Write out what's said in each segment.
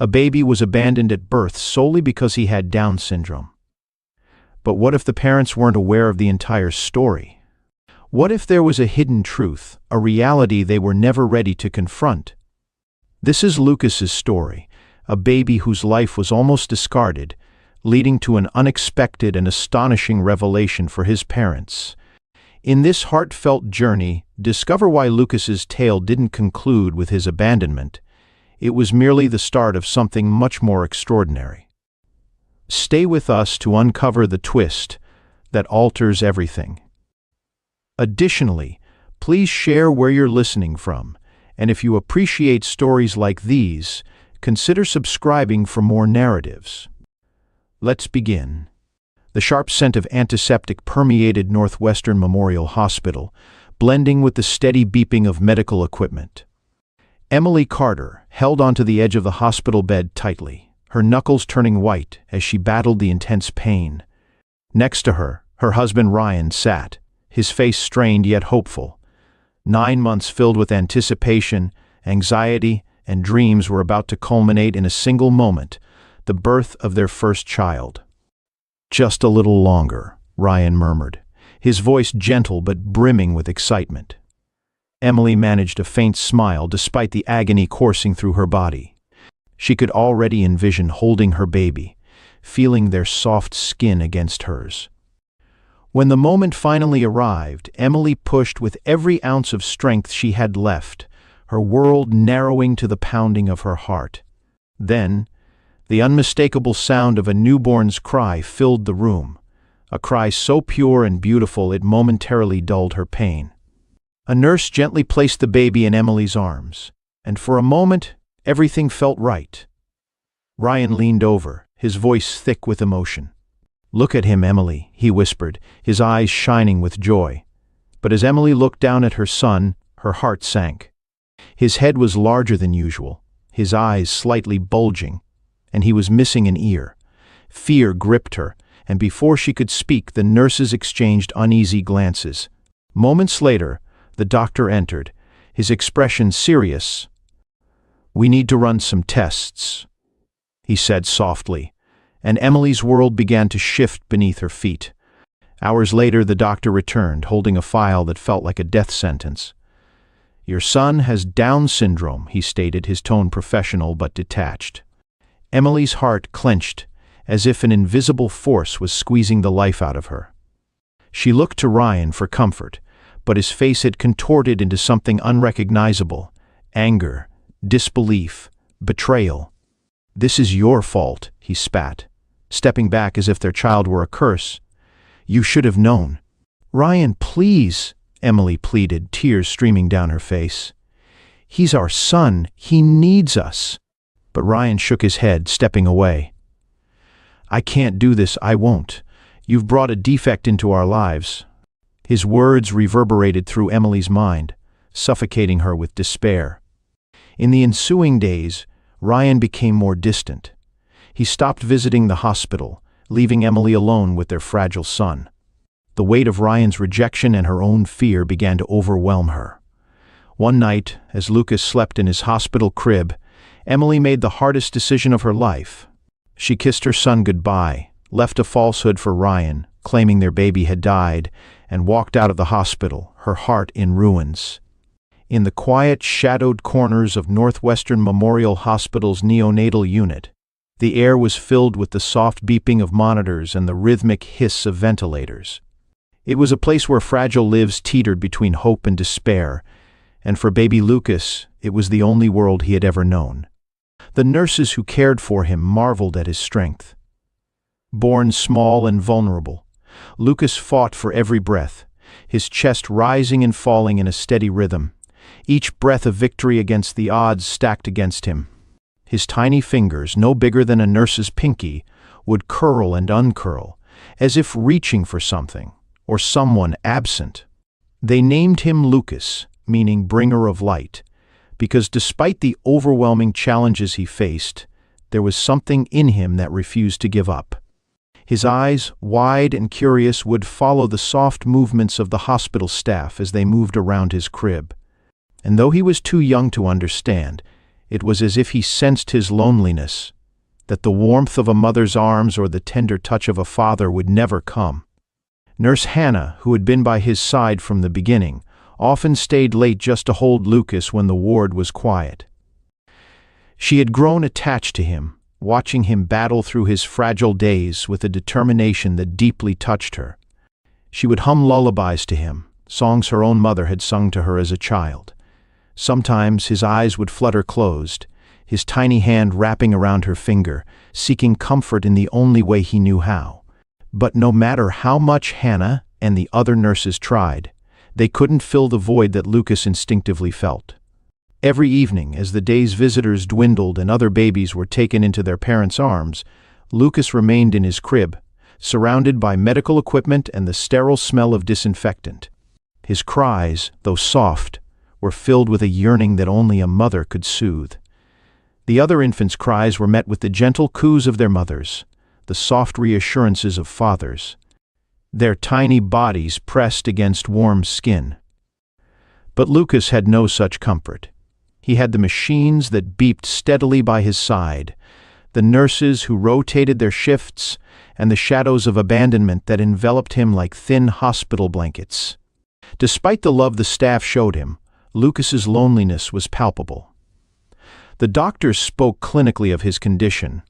A baby was abandoned at birth solely because he had Down syndrome. But what if the parents weren't aware of the entire story? What if there was a hidden truth, a reality they were never ready to confront? This is Lucas's story, a baby whose life was almost discarded, leading to an unexpected and astonishing revelation for his parents. In this heartfelt journey, discover why Lucas's tale didn't conclude with his abandonment. It was merely the start of something much more extraordinary. Stay with us to uncover the twist that alters everything. Additionally, please share where you're listening from, and if you appreciate stories like these, consider subscribing for more narratives. Let's begin. The sharp scent of antiseptic permeated Northwestern Memorial Hospital, blending with the steady beeping of medical equipment. Emily Carter held onto the edge of the hospital bed tightly, her knuckles turning white as she battled the intense pain. Next to her, her husband Ryan sat, his face strained yet hopeful. 9 months filled with anticipation, anxiety, and dreams were about to culminate in a single moment, the birth of their first child. "Just a little longer," Ryan murmured, his voice gentle but brimming with excitement. Emily managed a faint smile despite the agony coursing through her body. She could already envision holding her baby, feeling their soft skin against hers. When the moment finally arrived, Emily pushed with every ounce of strength she had left, her world narrowing to the pounding of her heart. Then, the unmistakable sound of a newborn's cry filled the room, a cry so pure and beautiful it momentarily dulled her pain. A nurse gently placed the baby in Emily's arms, and for a moment, everything felt right. Ryan leaned over, his voice thick with emotion. "Look at him, Emily," he whispered, his eyes shining with joy. But as Emily looked down at her son, her heart sank. His head was larger than usual, his eyes slightly bulging, and he was missing an ear. Fear gripped her, and before she could speak, the nurses exchanged uneasy glances. Moments later, the doctor entered, his expression serious. "We need to run some tests," he said softly, and Emily's world began to shift beneath her feet. Hours later, the doctor returned, holding a file that felt like a death sentence. "Your son has Down syndrome," he stated, his tone professional but detached. Emily's heart clenched, as if an invisible force was squeezing the life out of her. She looked to Ryan for comfort, but his face had contorted into something unrecognizable: anger, disbelief, betrayal. "This is your fault," he spat, stepping back as if their child were a curse. "You should have known." "Ryan, please," Emily pleaded, tears streaming down her face. "He's our son. He needs us." But Ryan shook his head, stepping away. "I can't do this. I won't. You've brought a defect into our lives." His words reverberated through Emily's mind, suffocating her with despair. In the ensuing days, Ryan became more distant. He stopped visiting the hospital, leaving Emily alone with their fragile son. The weight of Ryan's rejection and her own fear began to overwhelm her. One night, as Lucas slept in his hospital crib, Emily made the hardest decision of her life. She kissed her son goodbye, left a falsehood for Ryan, claiming their baby had died, and walked out of the hospital, her heart in ruins. In the quiet, shadowed corners of Northwestern Memorial Hospital's neonatal unit, the air was filled with the soft beeping of monitors and the rhythmic hiss of ventilators. It was a place where fragile lives teetered between hope and despair, and for baby Lucas, it was the only world he had ever known. The nurses who cared for him marveled at his strength. Born small and vulnerable, Lucas fought for every breath, his chest rising and falling in a steady rhythm, each breath a victory against the odds stacked against him. His tiny fingers, no bigger than a nurse's pinky, would curl and uncurl, as if reaching for something, or someone absent. They named him Lucas, meaning bringer of light, because despite the overwhelming challenges he faced, there was something in him that refused to give up. His eyes, wide and curious, would follow the soft movements of the hospital staff as they moved around his crib. And though he was too young to understand, It was as if he sensed his loneliness, that the warmth of a mother's arms or the tender touch of a father would never come. Nurse Hannah, who had been by his side from the beginning, often stayed late just to hold Lucas when the ward was quiet. She had grown attached to him, watching him battle through his fragile days with a determination that deeply touched her. She would hum lullabies to him, songs her own mother had sung to her as a child. Sometimes his eyes would flutter closed, his tiny hand wrapping around her finger, seeking comfort in the only way he knew how. But no matter how much Hannah and the other nurses tried, they couldn't fill the void that Lucas instinctively felt. Every evening, as the day's visitors dwindled and other babies were taken into their parents' arms, Lucas remained in his crib, surrounded by medical equipment and the sterile smell of disinfectant. His cries, though soft, were filled with a yearning that only a mother could soothe. The other infants' cries were met with the gentle coos of their mothers, the soft reassurances of fathers, their tiny bodies pressed against warm skin. But Lucas had no such comfort. He had the machines that beeped steadily by his side, the nurses who rotated their shifts, and the shadows of abandonment that enveloped him like thin hospital blankets. Despite the love the staff showed him, Lucas's loneliness was palpable. The doctors spoke clinically of his condition,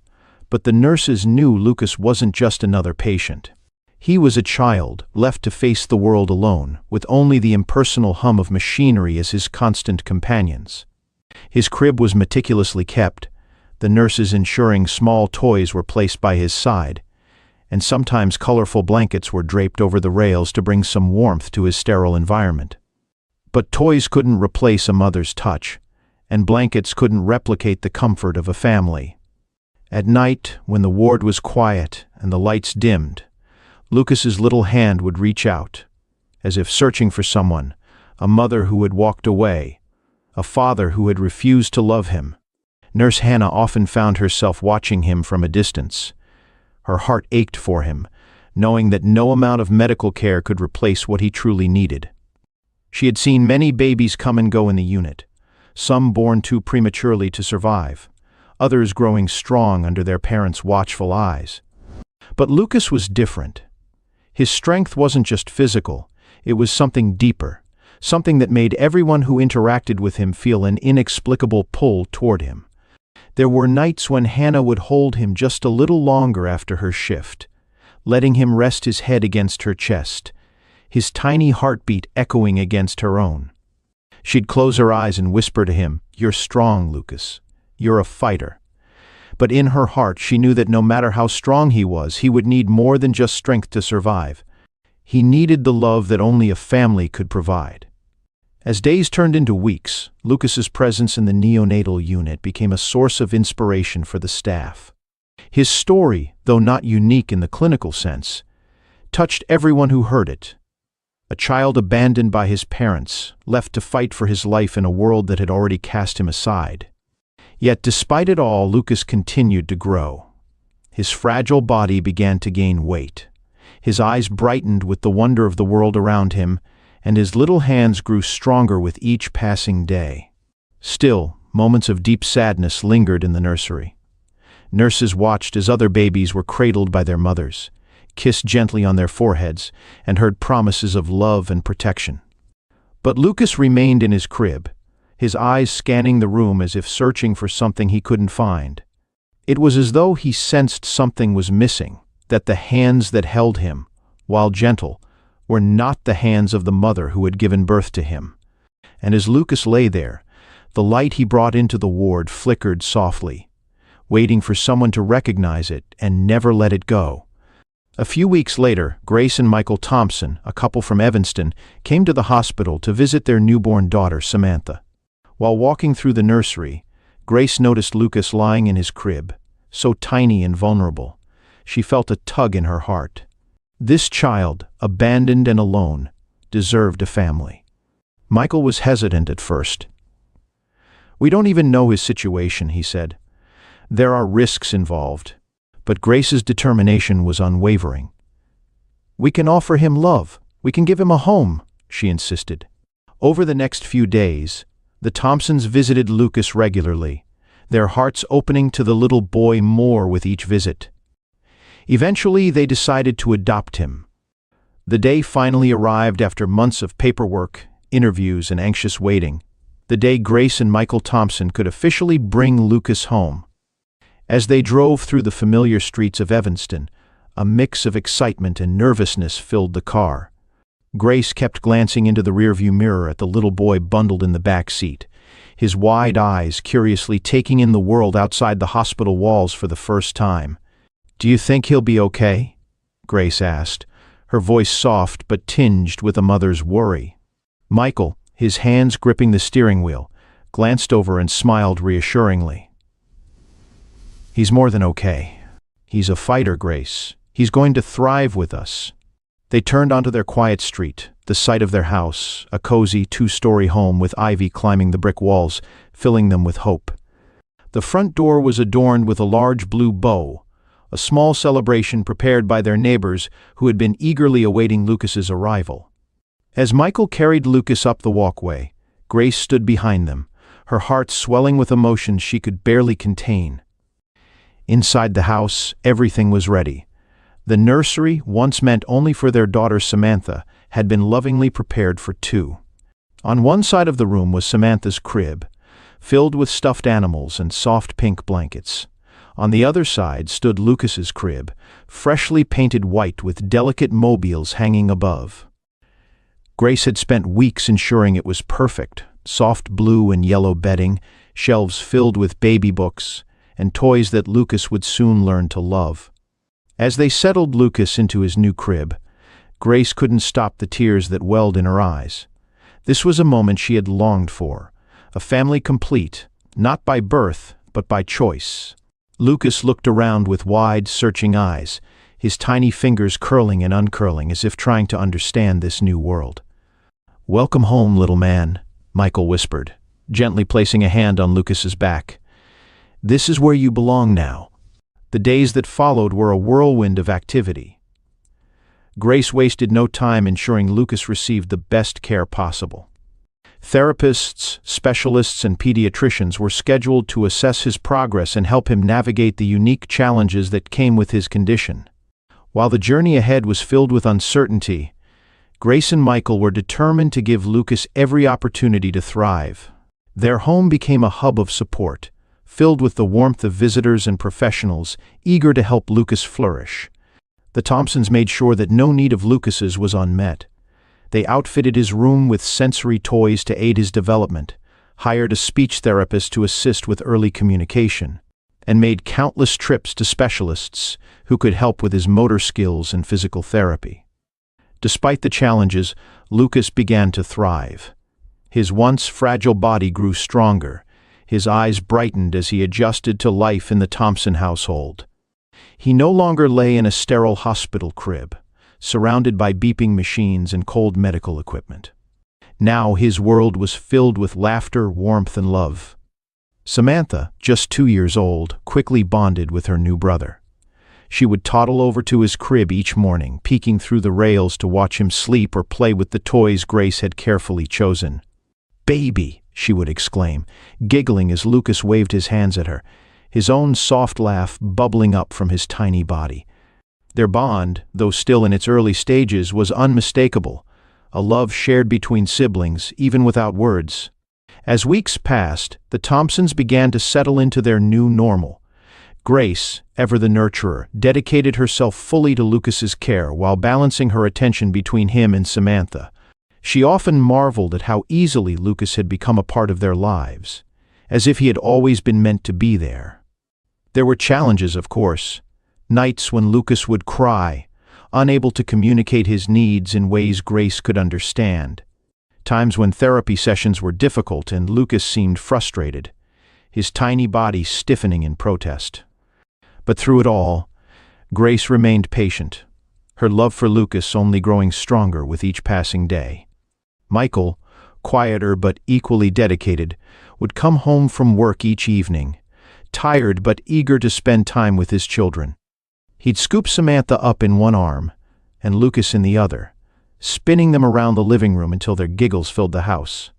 but the nurses knew Lucas wasn't just another patient. He was a child, left to face the world alone, with only the impersonal hum of machinery as his constant companions. His crib was meticulously kept, the nurses ensuring small toys were placed by his side, and sometimes colorful blankets were draped over the rails to bring some warmth to his sterile environment. But toys couldn't replace a mother's touch, and blankets couldn't replicate the comfort of a family. At night, when the ward was quiet and the lights dimmed, Lucas's little hand would reach out, as if searching for someone, a mother who had walked away, a father who had refused to love him. Nurse Hannah often found herself watching him from a distance. Her heart ached for him, knowing that no amount of medical care could replace what he truly needed. She had seen many babies come and go in the unit, some born too prematurely to survive, others growing strong under their parents' watchful eyes. But Lucas was different. His strength wasn't just physical, it was something deeper, something that made everyone who interacted with him feel an inexplicable pull toward him. There were nights when Hannah would hold him just a little longer after her shift, letting him rest his head against her chest, his tiny heartbeat echoing against her own. She'd close her eyes and whisper to him, "You're strong, Lucas. You're a fighter." But in her heart she knew that no matter how strong he was, he would need more than just strength to survive. He needed the love that only a family could provide. As days turned into weeks, Lucas's presence in the neonatal unit became a source of inspiration for the staff. His story, though not unique in the clinical sense, touched everyone who heard it. A child abandoned by his parents, left to fight for his life in a world that had already cast him aside. Yet despite it all, Lucas continued to grow. His fragile body began to gain weight. His eyes brightened with the wonder of the world around him, and his little hands grew stronger with each passing day. Still, moments of deep sadness lingered in the nursery. Nurses watched as other babies were cradled by their mothers, kissed gently on their foreheads, and heard promises of love and protection. But Lucas remained in his crib, his eyes scanning the room as if searching for something he couldn't find. It was as though he sensed something was missing, that the hands that held him, while gentle, were not the hands of the mother who had given birth to him. And as Lucas lay there, the light he brought into the ward flickered softly, waiting for someone to recognize it and never let it go. A few weeks later, Grace and Michael Thompson, a couple from Evanston, came to the hospital to visit their newborn daughter, Samantha. While walking through the nursery, Grace noticed Lucas lying in his crib, so tiny and vulnerable. She felt a tug in her heart. This child, abandoned and alone, deserved a family. Michael was hesitant at first. "We don't even know his situation," he said. "There are risks involved." But Grace's determination was unwavering. "We can offer him love. We can give him a home," she insisted. Over the next few days, the Thompsons visited Lucas regularly, their hearts opening to the little boy more with each visit. Eventually, they decided to adopt him. The day finally arrived after months of paperwork, interviews, and anxious waiting. The day Grace and Michael Thompson could officially bring Lucas home. As they drove through the familiar streets of Evanston, a mix of excitement and nervousness filled the car. Grace kept glancing into the rearview mirror at the little boy bundled in the back seat, his wide eyes curiously taking in the world outside the hospital walls for the first time. "Do you think he'll be okay?" Grace asked, her voice soft but tinged with a mother's worry. Michael, his hands gripping the steering wheel, glanced over and smiled reassuringly. "He's more than okay. He's a fighter, Grace. He's going to thrive with us." They turned onto their quiet street, the site of their house, a cozy two-story home with ivy climbing the brick walls, filling them with hope. The front door was adorned with a large blue bow, a small celebration prepared by their neighbors who had been eagerly awaiting Lucas's arrival. As Michael carried Lucas up the walkway, Grace stood behind them, her heart swelling with emotions she could barely contain. Inside the house, everything was ready. The nursery, once meant only for their daughter Samantha, had been lovingly prepared for two. On one side of the room was Samantha's crib, filled with stuffed animals and soft pink blankets. On the other side stood Lucas's crib, freshly painted white with delicate mobiles hanging above. Grace had spent weeks ensuring it was perfect, soft blue and yellow bedding, shelves filled with baby books, and toys that Lucas would soon learn to love. As they settled Lucas into his new crib, Grace couldn't stop the tears that welled in her eyes. This was a moment she had longed for, a family complete, not by birth, but by choice. Lucas looked around with wide, searching eyes, his tiny fingers curling and uncurling as if trying to understand this new world. "Welcome home, little man," Michael whispered, gently placing a hand on Lucas's back. "This is where you belong now." The days that followed were a whirlwind of activity. Grace wasted no time ensuring Lucas received the best care possible. Therapists, specialists, and pediatricians were scheduled to assess his progress and help him navigate the unique challenges that came with his condition. While the journey ahead was filled with uncertainty, Grace and Michael were determined to give Lucas every opportunity to thrive. Their home became a hub of support, filled with the warmth of visitors and professionals eager to help Lucas flourish. The Thompsons made sure that no need of Lucas's was unmet. They outfitted his room with sensory toys to aid his development, hired a speech therapist to assist with early communication, and made countless trips to specialists who could help with his motor skills and physical therapy. Despite the challenges, Lucas began to thrive. His once fragile body grew stronger. His eyes brightened as he adjusted to life in the Thompson household. He no longer lay in a sterile hospital crib, surrounded by beeping machines and cold medical equipment. Now his world was filled with laughter, warmth, and love. Samantha, just 2 years old, quickly bonded with her new brother. She would toddle over to his crib each morning, peeking through the rails to watch him sleep or play with the toys Grace had carefully chosen. "Baby!" she would exclaim, giggling as Lucas waved his hands at her, his own soft laugh bubbling up from his tiny body. Their bond, though still in its early stages, was unmistakable, a love shared between siblings, even without words. As weeks passed, the Thompsons began to settle into their new normal. Grace, ever the nurturer, dedicated herself fully to Lucas's care while balancing her attention between him and Samantha. She often marveled at how easily Lucas had become a part of their lives, as if he had always been meant to be there. There were challenges, of course. Nights when Lucas would cry, unable to communicate his needs in ways Grace could understand. Times when therapy sessions were difficult and Lucas seemed frustrated, his tiny body stiffening in protest. But through it all, Grace remained patient, her love for Lucas only growing stronger with each passing day. Michael, quieter but equally dedicated, would come home from work each evening, tired but eager to spend time with his children. He'd scoop Samantha up in one arm and Lucas in the other, spinning them around the living room until their giggles filled the house.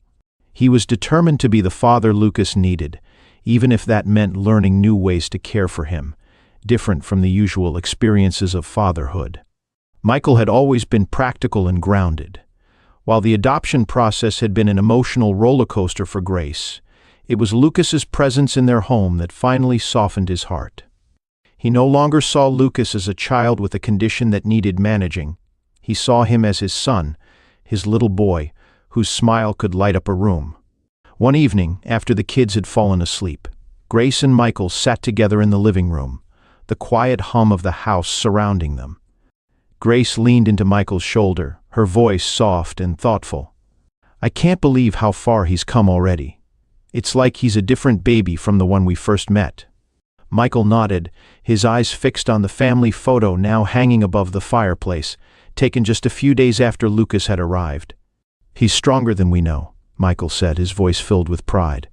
He was determined to be the father Lucas needed, even if that meant learning new ways to care for him, different from the usual experiences of fatherhood. Michael had always been practical and grounded. While the adoption process had been an emotional roller coaster for Grace, it was Lucas's presence in their home that finally softened his heart. He no longer saw Lucas as a child with a condition that needed managing. He saw him as his son, his little boy, whose smile could light up a room. One evening, after the kids had fallen asleep, Grace and Michael sat together in the living room, the quiet hum of the house surrounding them. Grace leaned into Michael's shoulder, her voice soft and thoughtful. "I can't believe how far he's come already. It's like he's a different baby from the one we first met." Michael nodded, his eyes fixed on the family photo now hanging above the fireplace, taken just a few days after Lucas had arrived. "He's stronger than we know," Michael said, his voice filled with pride.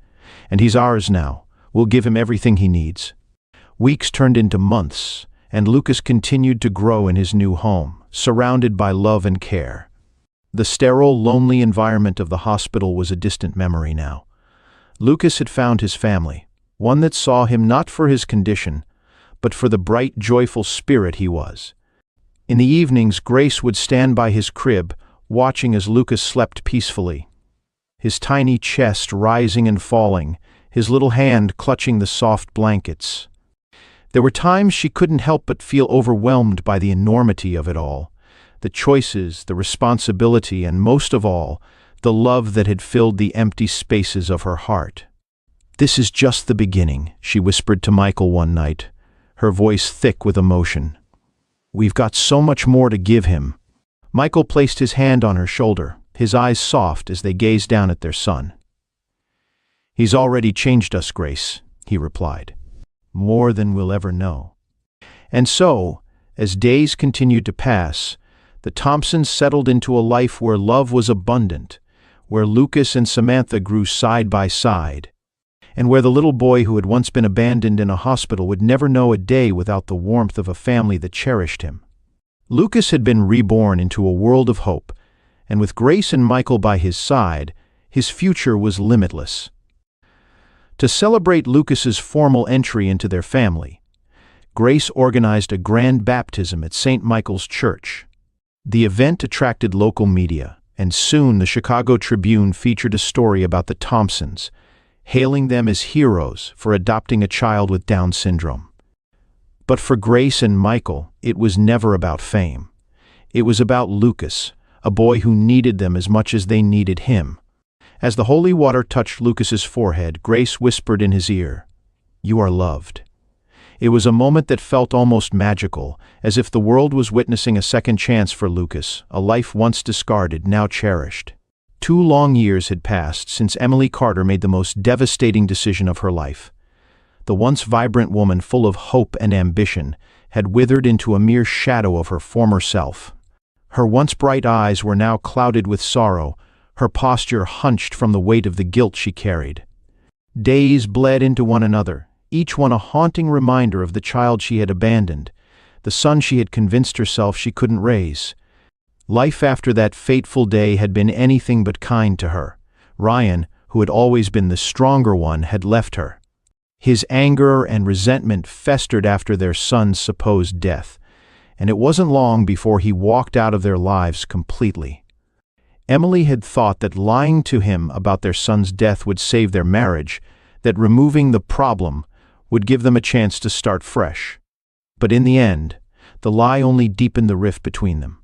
"And he's ours now. We'll give him everything he needs." Weeks turned into months, and Lucas continued to grow in his new home, surrounded by love and care. The sterile, lonely environment of the hospital was a distant memory now. Lucas had found his family, one that saw him not for his condition, but for the bright, joyful spirit he was. In the evenings, Grace would stand by his crib, watching as Lucas slept peacefully, his tiny chest rising and falling, his little hand clutching the soft blankets. There were times she couldn't help but feel overwhelmed by the enormity of it all, the choices, the responsibility, and most of all, the love that had filled the empty spaces of her heart. "This is just the beginning," she whispered to Michael one night, her voice thick with emotion. "We've got so much more to give him." Michael placed his hand on her shoulder, his eyes soft as they gazed down at their son. "He's already changed us, Grace," he replied. "More than we'll ever know." And so, as days continued to pass, the Thompsons settled into a life where love was abundant, where Lucas and Samantha grew side by side, and where the little boy who had once been abandoned in a hospital would never know a day without the warmth of a family that cherished him. Lucas had been reborn into a world of hope, and with Grace and Michael by his side, his future was limitless. To celebrate Lucas's formal entry into their family, Grace organized a grand baptism at St. Michael's Church. The event attracted local media, and soon the Chicago Tribune featured a story about the Thompsons, hailing them as heroes for adopting a child with Down syndrome. But for Grace and Michael, it was never about fame. It was about Lucas, a boy who needed them as much as they needed him. As the holy water touched Lucas's forehead, Grace whispered in his ear, "You are loved." It was a moment that felt almost magical, as if the world was witnessing a second chance for Lucas, a life once discarded, now cherished. 2 long years had passed since Emily Carter made the most devastating decision of her life. The once vibrant woman, full of hope and ambition, had withered into a mere shadow of her former self. Her once bright eyes were now clouded with sorrow, her posture hunched from the weight of the guilt she carried. Days bled into one another, each one a haunting reminder of the child she had abandoned, the son she had convinced herself she couldn't raise. Life after that fateful day had been anything but kind to her. Ryan, who had always been the stronger one, had left her. His anger and resentment festered after their son's supposed death, and it wasn't long before he walked out of their lives completely. Emily had thought that lying to him about their son's death would save their marriage, that removing the problem would give them a chance to start fresh. But in the end, the lie only deepened the rift between them.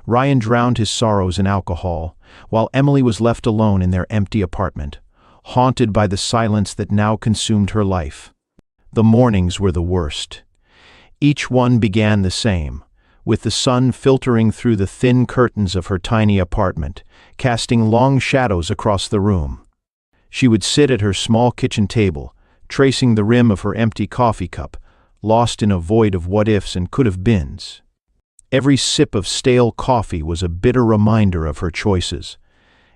Ryan drowned his sorrows in alcohol, while Emily was left alone in their empty apartment, haunted by the silence that now consumed her life. The mornings were the worst. Each one began the same, with the sun filtering through the thin curtains of her tiny apartment, casting long shadows across the room. She would sit at her small kitchen table, tracing the rim of her empty coffee cup, lost in a void of what-ifs and could-have-beens. Every sip of stale coffee was a bitter reminder of her choices.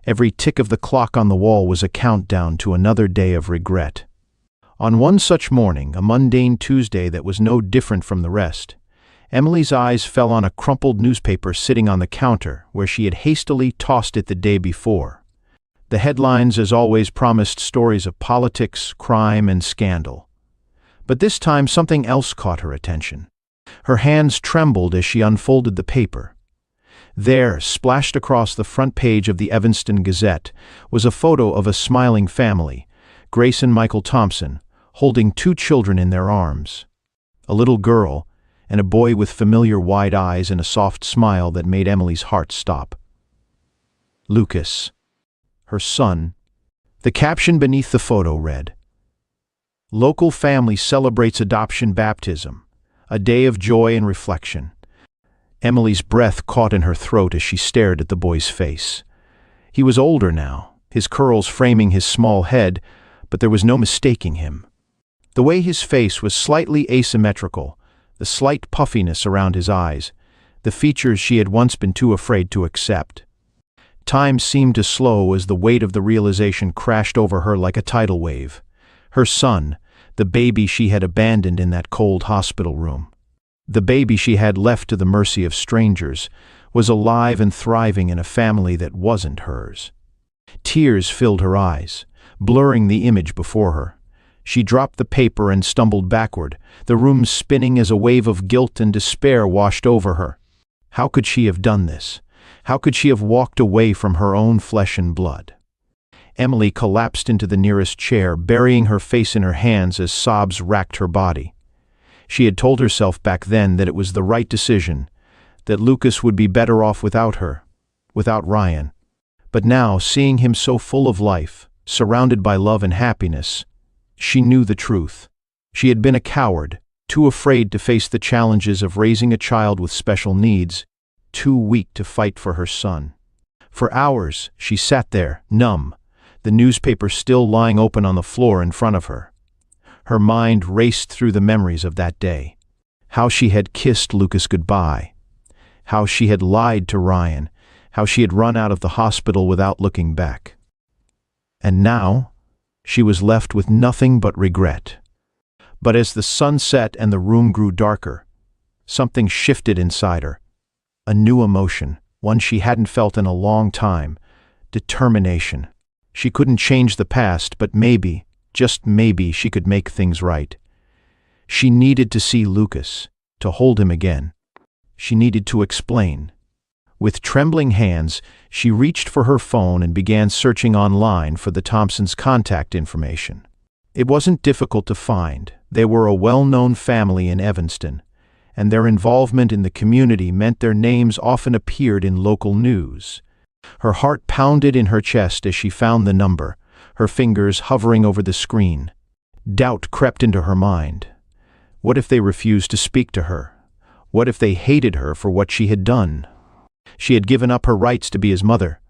Every tick of the clock on the wall was a countdown to another day of regret. On one such morning, a mundane Tuesday that was no different from the rest, Emily's eyes fell on a crumpled newspaper sitting on the counter where she had hastily tossed it the day before. The headlines, as always, promised stories of politics, crime, and scandal. But this time something else caught her attention. Her hands trembled as she unfolded the paper. There, splashed across the front page of the Evanston Gazette, was a photo of a smiling family, Grace and Michael Thompson, holding 2 children in their arms. A little girl, and a boy with familiar wide eyes and a soft smile that made Emily's heart stop. Lucas, her son. The caption beneath the photo read, "Local family celebrates adoption baptism, a day of joy and reflection." Emily's breath caught in her throat as she stared at the boy's face. He was older now, his curls framing his small head, but there was no mistaking him. The way his face was slightly asymmetrical, the slight puffiness around his eyes, the features she had once been too afraid to accept. Time seemed to slow as the weight of the realization crashed over her like a tidal wave. Her son, the baby she had abandoned in that cold hospital room, the baby she had left to the mercy of strangers, was alive and thriving in a family that wasn't hers. Tears filled her eyes, blurring the image before her. She dropped the paper and stumbled backward, the room spinning as a wave of guilt and despair washed over her. How could she have done this? How could she have walked away from her own flesh and blood? Emily collapsed into the nearest chair, burying her face in her hands as sobs racked her body. She had told herself back then that it was the right decision, that Lucas would be better off without her, without Ryan. But now, seeing him so full of life, surrounded by love and happiness, she knew the truth. She had been a coward, too afraid to face the challenges of raising a child with special needs, too weak to fight for her son. For hours, she sat there, numb, the newspaper still lying open on the floor in front of her. Her mind raced through the memories of that day. How she had kissed Lucas goodbye. How she had lied to Ryan. How she had run out of the hospital without looking back. And now, she was left with nothing but regret. But as the sun set and the room grew darker, something shifted inside her. A new emotion, one she hadn't felt in a long time. Determination. She couldn't change the past, but maybe, just maybe, she could make things right. She needed to see Lucas, to hold him again. She needed to explain. With trembling hands, she reached for her phone and began searching online for the Thompsons' contact information. It wasn't difficult to find. They were a well-known family in Evanston, and their involvement in the community meant their names often appeared in local news. Her heart pounded in her chest as she found the number, her fingers hovering over the screen. Doubt crept into her mind. What if they refused to speak to her? What if they hated her for what she had done? She had given up her rights to be his mother.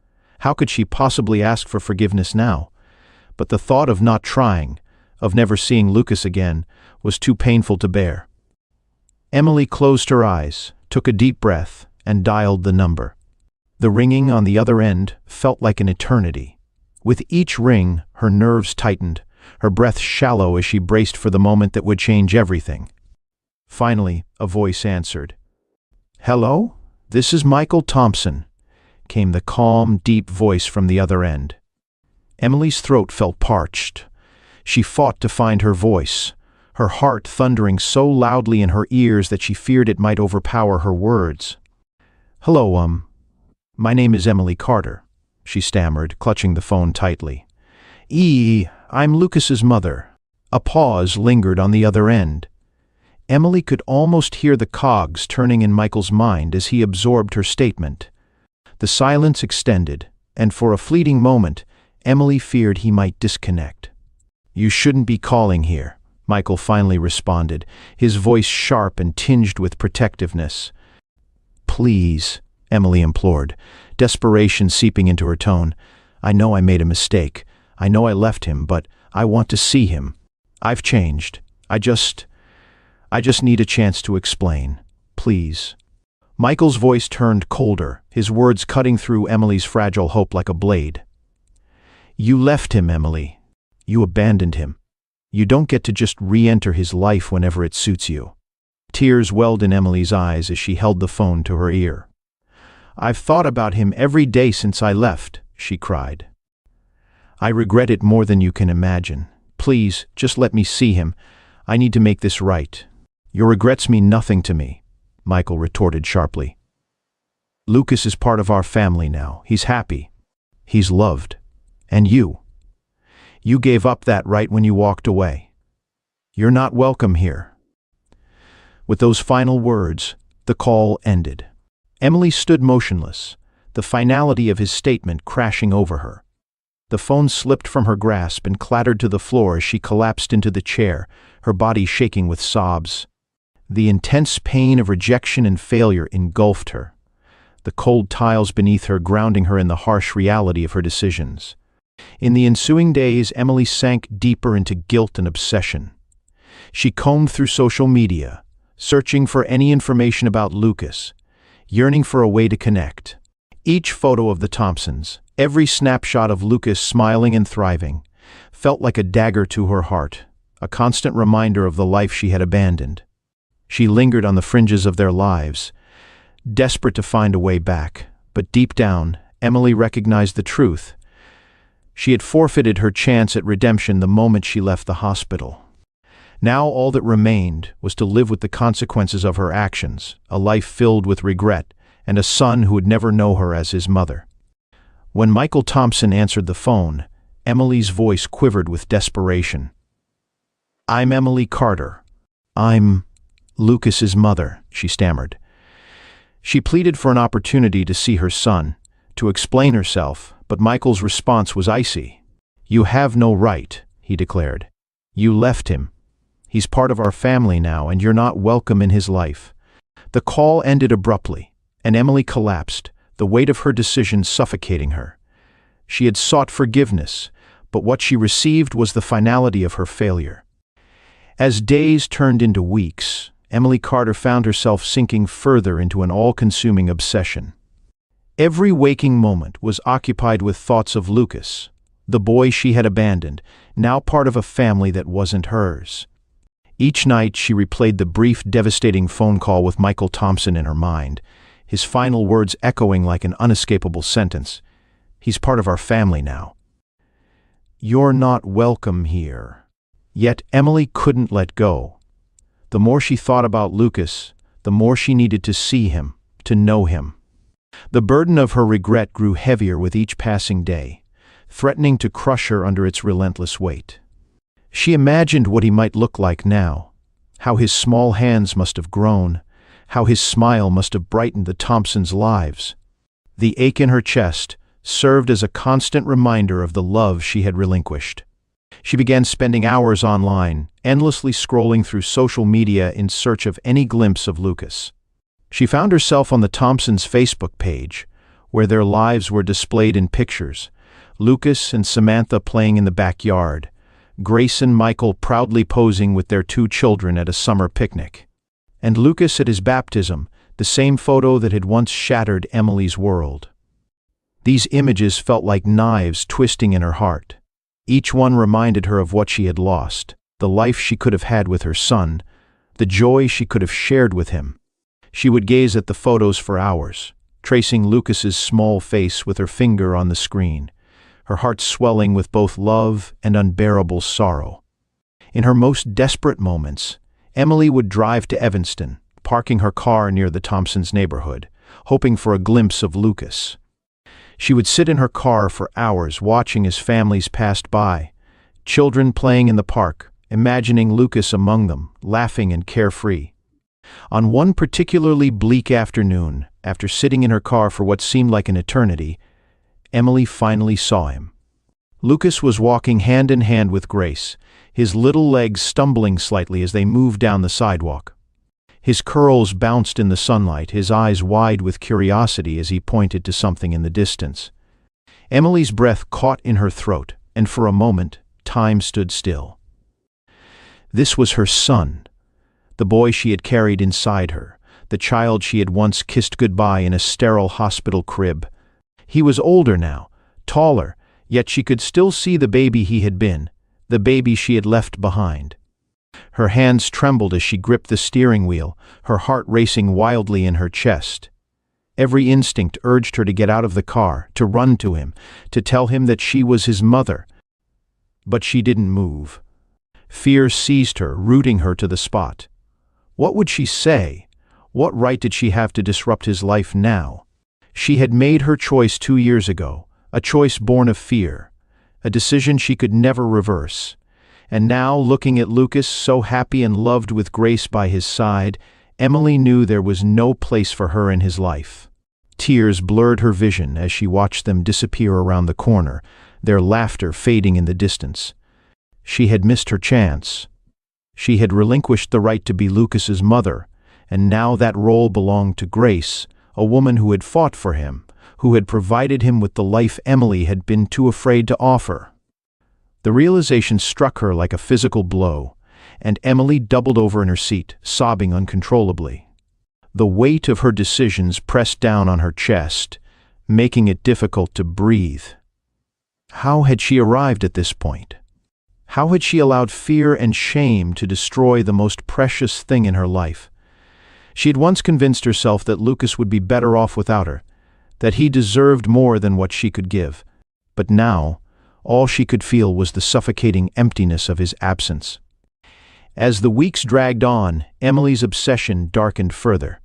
How could she possibly ask for forgiveness now? But the thought of not trying, of never seeing Lucas again, was too painful to bear. Emily closed her eyes, took a deep breath, and dialed the number. The ringing on the other end felt like an eternity. With each ring, her nerves tightened, her breath shallow as she braced for the moment that would change everything. Finally, a voice answered. "Hello? This is Michael Thompson," came the calm, deep voice from the other end. Emily's throat felt parched. She fought to find her voice, her heart thundering so loudly in her ears that she feared it might overpower her words. "Hello, my name is Emily Carter," she stammered, clutching the phone tightly. I'm Lucas's mother." A pause lingered on the other end. Emily could almost hear the cogs turning in Michael's mind as he absorbed her statement. The silence extended, and for a fleeting moment, Emily feared he might disconnect. "You shouldn't be calling here," Michael finally responded, his voice sharp and tinged with protectiveness. "Please," Emily implored, desperation seeping into her tone. "I know I made a mistake. I know I left him, but I want to see him. I've changed. I just need a chance to explain. Please." Michael's voice turned colder, his words cutting through Emily's fragile hope like a blade. "You left him, Emily. You abandoned him. You don't get to just re-enter his life whenever it suits you." Tears welled in Emily's eyes as she held the phone to her ear. "I've thought about him every day since I left," she cried. I regret it more than you can imagine. Please, just let me see him. I need to make this right." "Your regrets mean nothing to me," Michael retorted sharply. "Lucas is part of our family now. He's happy. He's loved. And you gave up that right when you walked away. You're not welcome here." With those final words, the call ended. Emily stood motionless, the finality of his statement crashing over her. The phone slipped from her grasp and clattered to the floor as she collapsed into the chair, her body shaking with sobs. The intense pain of rejection and failure engulfed her, the cold tiles beneath her grounding her in the harsh reality of her decisions. In the ensuing days, Emily sank deeper into guilt and obsession. She combed through social media, searching for any information about Lucas, yearning for a way to connect. Each photo of the Thompsons, every snapshot of Lucas smiling and thriving, felt like a dagger to her heart, a constant reminder of the life she had abandoned. She lingered on the fringes of their lives, desperate to find a way back, but deep down, Emily recognized the truth. She had forfeited her chance at redemption the moment she left the hospital. Now all that remained was to live with the consequences of her actions, a life filled with regret, and a son who would never know her as his mother. When Michael Thompson answered the phone, Emily's voice quivered with desperation. "I'm Emily Carter. I'm Lucas's mother," she stammered. She pleaded for an opportunity to see her son, to explain herself, but Michael's response was icy. "You have no right," he declared. "You left him. He's part of our family now, and you're not welcome in his life." The call ended abruptly, and Emily collapsed, the weight of her decision suffocating her. She had sought forgiveness, but what she received was the finality of her failure. As days turned into weeks, Emily Carter found herself sinking further into an all-consuming obsession. Every waking moment was occupied with thoughts of Lucas, the boy she had abandoned, now part of a family that wasn't hers. Each night she replayed the brief, devastating phone call with Michael Thompson in her mind, his final words echoing like an unescapable sentence. "He's part of our family now. You're not welcome here." Yet Emily couldn't let go. The more she thought about Lucas, the more she needed to see him, to know him. The burden of her regret grew heavier with each passing day, threatening to crush her under its relentless weight. She imagined what he might look like now, how his small hands must have grown, how his smile must have brightened the Thompsons' lives. The ache in her chest served as a constant reminder of the love she had relinquished. She began spending hours online, endlessly scrolling through social media in search of any glimpse of Lucas. She found herself on the Thompsons' Facebook page, where their lives were displayed in pictures, Lucas and Samantha playing in the backyard, Grace and Michael proudly posing with their 2 children at a summer picnic. And Lucas at his baptism, the same photo that had once shattered Emily's world. These images felt like knives twisting in her heart. Each one reminded her of what she had lost, the life she could have had with her son, the joy she could have shared with him. She would gaze at the photos for hours, tracing Lucas's small face with her finger on the screen, her heart swelling with both love and unbearable sorrow. In her most desperate moments, Emily would drive to Evanston, parking her car near the Thompsons' neighborhood, hoping for a glimpse of Lucas. She would sit in her car for hours watching as families passed by, children playing in the park, imagining Lucas among them, laughing and carefree. On one particularly bleak afternoon, after sitting in her car for what seemed like an eternity, Emily finally saw him. Lucas was walking hand in hand with Grace, his little legs stumbling slightly as they moved down the sidewalk. His curls bounced in the sunlight, his eyes wide with curiosity as he pointed to something in the distance. Emily's breath caught in her throat, and for a moment, time stood still. This was her son, the boy she had carried inside her, the child she had once kissed goodbye in a sterile hospital crib. He was older now, taller, yet she could still see the baby he had been, the baby she had left behind. Her hands trembled as she gripped the steering wheel, her heart racing wildly in her chest. Every instinct urged her to get out of the car, to run to him, to tell him that she was his mother, But she didn't move. Fear seized her, rooting her to the spot. What would she say? What right did she have to disrupt his life now? She had made her choice 2 years ago, a choice born of fear, a decision she could never reverse. And now, looking at Lucas, so happy and loved with Grace by his side, Emily knew there was no place for her in his life. Tears blurred her vision as she watched them disappear around the corner, their laughter fading in the distance. She had missed her chance. She had relinquished the right to be Lucas's mother, and now that role belonged to Grace, a woman who had fought for him, who had provided him with the life Emily had been too afraid to offer. The realization struck her like a physical blow, and Emily doubled over in her seat, sobbing uncontrollably. The weight of her decisions pressed down on her chest, making it difficult to breathe. How had she arrived at this point? How had she allowed fear and shame to destroy the most precious thing in her life? She had once convinced herself that Lucas would be better off without her, that he deserved more than what she could give. But now, all she could feel was the suffocating emptiness of his absence. As the weeks dragged on, Emily's obsession darkened further.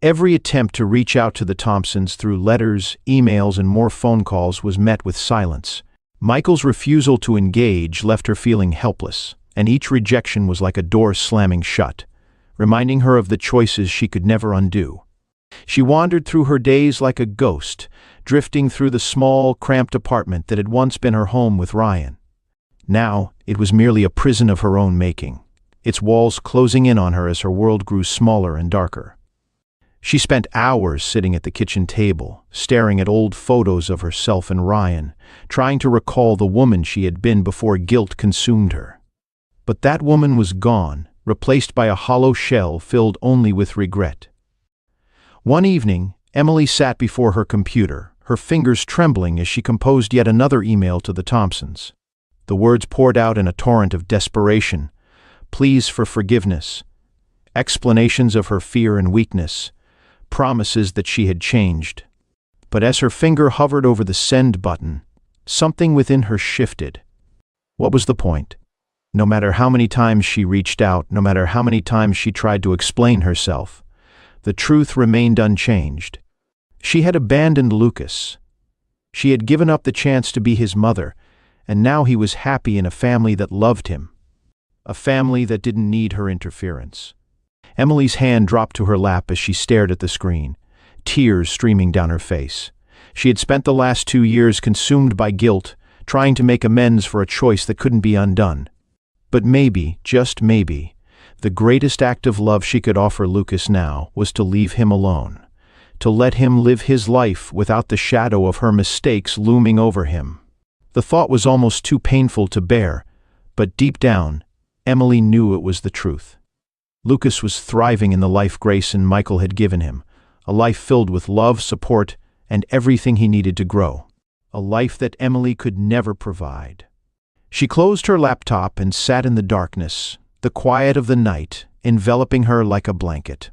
Every attempt to reach out to the Thompsons through letters, emails, and more phone calls was met with silence. Michael's refusal to engage left her feeling helpless, and each rejection was like a door slamming shut, reminding her of the choices she could never undo. She wandered through her days like a ghost, drifting through the small, cramped apartment that had once been her home with Ryan. Now, it was merely a prison of her own making, its walls closing in on her as her world grew smaller and darker. She spent hours sitting at the kitchen table, staring at old photos of herself and Ryan, trying to recall the woman she had been before guilt consumed her. But that woman was gone, replaced by a hollow shell filled only with regret. One evening, Emily sat before her computer, her fingers trembling as she composed yet another email to the Thompsons. The words poured out in a torrent of desperation, pleas for forgiveness, explanations of her fear and weakness, promises that she had changed. But as her finger hovered over the send button, something within her shifted. What was the point? No matter how many times she reached out, no matter how many times she tried to explain herself, the truth remained unchanged. She had abandoned Lucas. She had given up the chance to be his mother, and now he was happy in a family that loved him, a family that didn't need her interference. Emily's hand dropped to her lap as she stared at the screen, tears streaming down her face. She had spent the last 2 years consumed by guilt, trying to make amends for a choice that couldn't be undone. But maybe, just maybe, the greatest act of love she could offer Lucas now was to leave him alone, to let him live his life without the shadow of her mistakes looming over him. The thought was almost too painful to bear, but deep down, Emily knew it was the truth. Lucas was thriving in the life Grace and Michael had given him, a life filled with love, support, and everything he needed to grow, a life that Emily could never provide. She closed her laptop and sat in the darkness, the quiet of the night enveloping her like a blanket.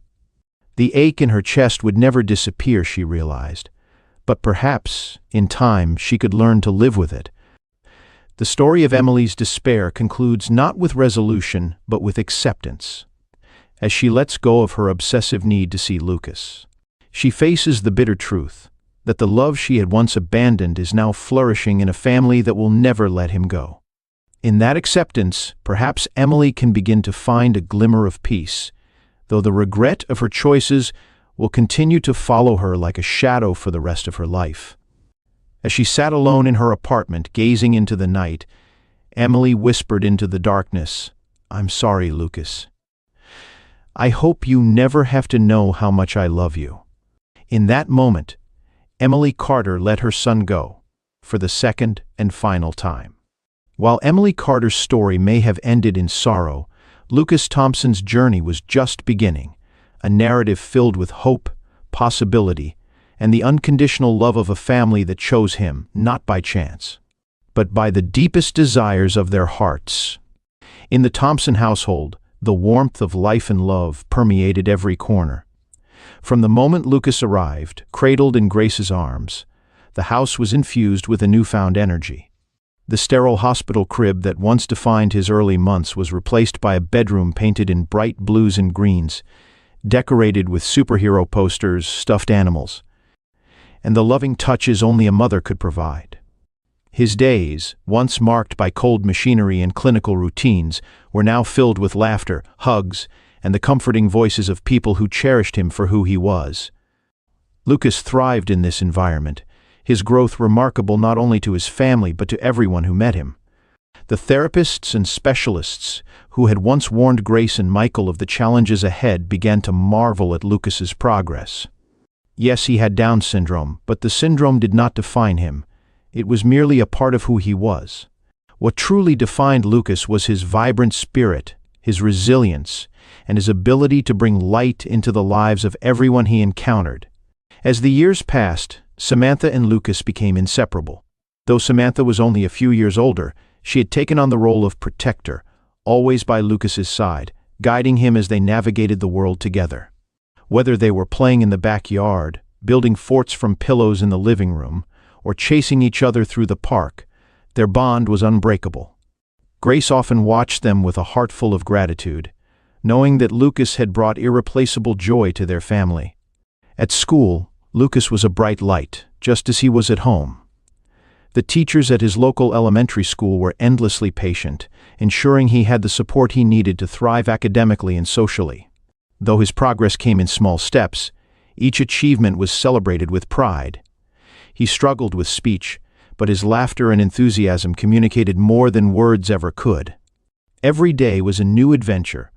The ache in her chest would never disappear, she realized, but perhaps, in time, she could learn to live with it. The story of Emily's despair concludes not with resolution, but with acceptance. As she lets go of her obsessive need to see Lucas, she faces the bitter truth that the love she had once abandoned is now flourishing in a family that will never let him go. In that acceptance, perhaps Emily can begin to find a glimmer of peace, though the regret of her choices will continue to follow her like a shadow for the rest of her life. As she sat alone in her apartment, gazing into the night, Emily whispered into the darkness, "I'm sorry, Lucas. I hope you never have to know how much I love you." In that moment, Emily Carter let her son go, for the second and final time. While Emily Carter's story may have ended in sorrow, Lucas Thompson's journey was just beginning, a narrative filled with hope, possibility, and the unconditional love of a family that chose him, not by chance, but by the deepest desires of their hearts. In the Thompson household, the warmth of life and love permeated every corner. From the moment Lucas arrived, cradled in Grace's arms, the house was infused with a newfound energy. The sterile hospital crib that once defined his early months was replaced by a bedroom painted in bright blues and greens, decorated with superhero posters, stuffed animals, and the loving touches only a mother could provide. His days, once marked by cold machinery and clinical routines, were now filled with laughter, hugs, and the comforting voices of people who cherished him for who he was. Lucas thrived in this environment, his growth remarkable not only to his family but to everyone who met him. The therapists and specialists who had once warned Grace and Michael of the challenges ahead began to marvel at Lucas's progress. Yes, he had Down syndrome, but the syndrome did not define him. It was merely a part of who he was. What truly defined Lucas was his vibrant spirit, his resilience, and his ability to bring light into the lives of everyone he encountered. As the years passed, Samantha and Lucas became inseparable. Though Samantha was only a few years older, she had taken on the role of protector, always by Lucas's side, guiding him as they navigated the world together. Whether they were playing in the backyard, building forts from pillows in the living room, or chasing each other through the park, their bond was unbreakable. Grace often watched them with a heart full of gratitude, knowing that Lucas had brought irreplaceable joy to their family. At school, Lucas was a bright light, just as he was at home. The teachers at his local elementary school were endlessly patient, ensuring he had the support he needed to thrive academically and socially. Though his progress came in small steps, each achievement was celebrated with pride. He struggled with speech, but his laughter and enthusiasm communicated more than words ever could. Every day was a new adventure,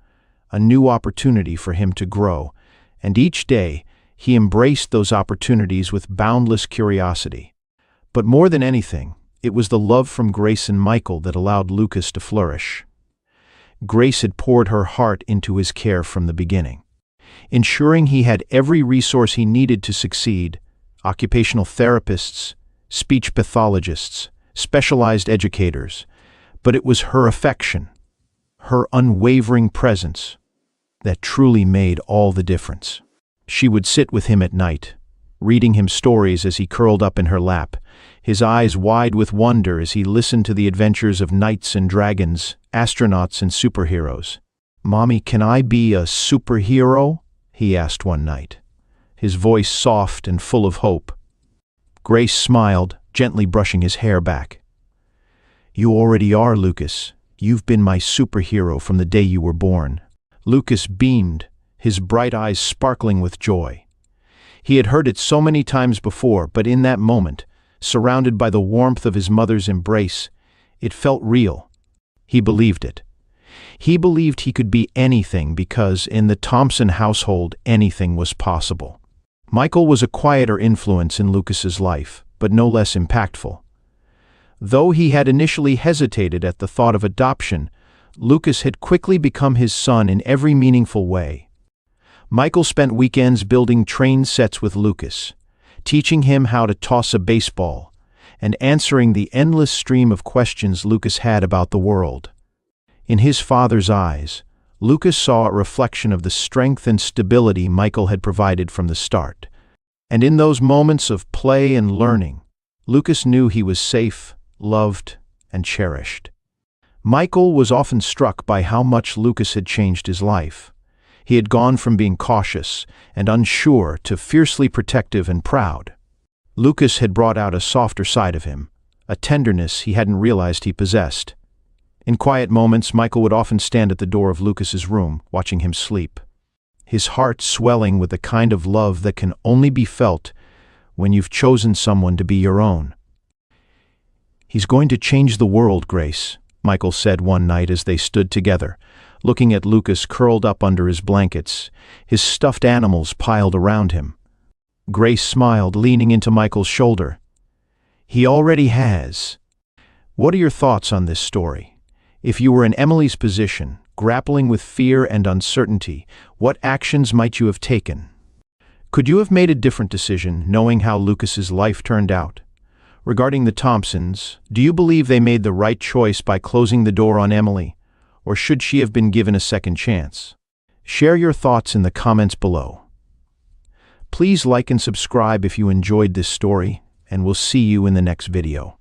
a new opportunity for him to grow, and each day he embraced those opportunities with boundless curiosity. But more than anything, it was the love from Grace and Michael that allowed Lucas to flourish. Grace had poured her heart into his care from the beginning, ensuring he had every resource he needed to succeed: occupational therapists, speech pathologists, specialized educators. But it was her affection, her unwavering presence, that truly made all the difference. She would sit with him at night, reading him stories as he curled up in her lap, his eyes wide with wonder as he listened to the adventures of knights and dragons, astronauts and superheroes. "Mommy, can I be a superhero?" he asked one night, his voice soft and full of hope. Grace smiled, gently brushing his hair back. "You already are, Lucas. You've been my superhero from the day you were born." Lucas beamed, his bright eyes sparkling with joy. He had heard it so many times before, but in that moment, surrounded by the warmth of his mother's embrace, it felt real. He believed it. He believed he could be anything because, in the Thompson household, anything was possible. Michael was a quieter influence in Lucas's life, but no less impactful. Though he had initially hesitated at the thought of adoption, Lucas had quickly become his son in every meaningful way. Michael spent weekends building train sets with Lucas, teaching him how to toss a baseball, and answering the endless stream of questions Lucas had about the world. In his father's eyes, Lucas saw a reflection of the strength and stability Michael had provided from the start. And in those moments of play and learning, Lucas knew he was safe, loved, and cherished. Michael was often struck by how much Lucas had changed his life. He had gone from being cautious and unsure to fiercely protective and proud. Lucas had brought out a softer side of him, a tenderness he hadn't realized he possessed. In quiet moments, Michael would often stand at the door of Lucas's room, watching him sleep, his heart swelling with the kind of love that can only be felt when you've chosen someone to be your own. "He's going to change the world, Grace," Michael said one night as they stood together, looking at Lucas curled up under his blankets, his stuffed animals piled around him. Grace smiled, leaning into Michael's shoulder. "He already has." What are your thoughts on this story? If you were in Emily's position, grappling with fear and uncertainty, what actions might you have taken? Could you have made a different decision, knowing how Lucas's life turned out? Regarding the Thompsons, do you believe they made the right choice by closing the door on Emily, or should she have been given a second chance? Share your thoughts in the comments below. Please like and subscribe if you enjoyed this story, and we'll see you in the next video.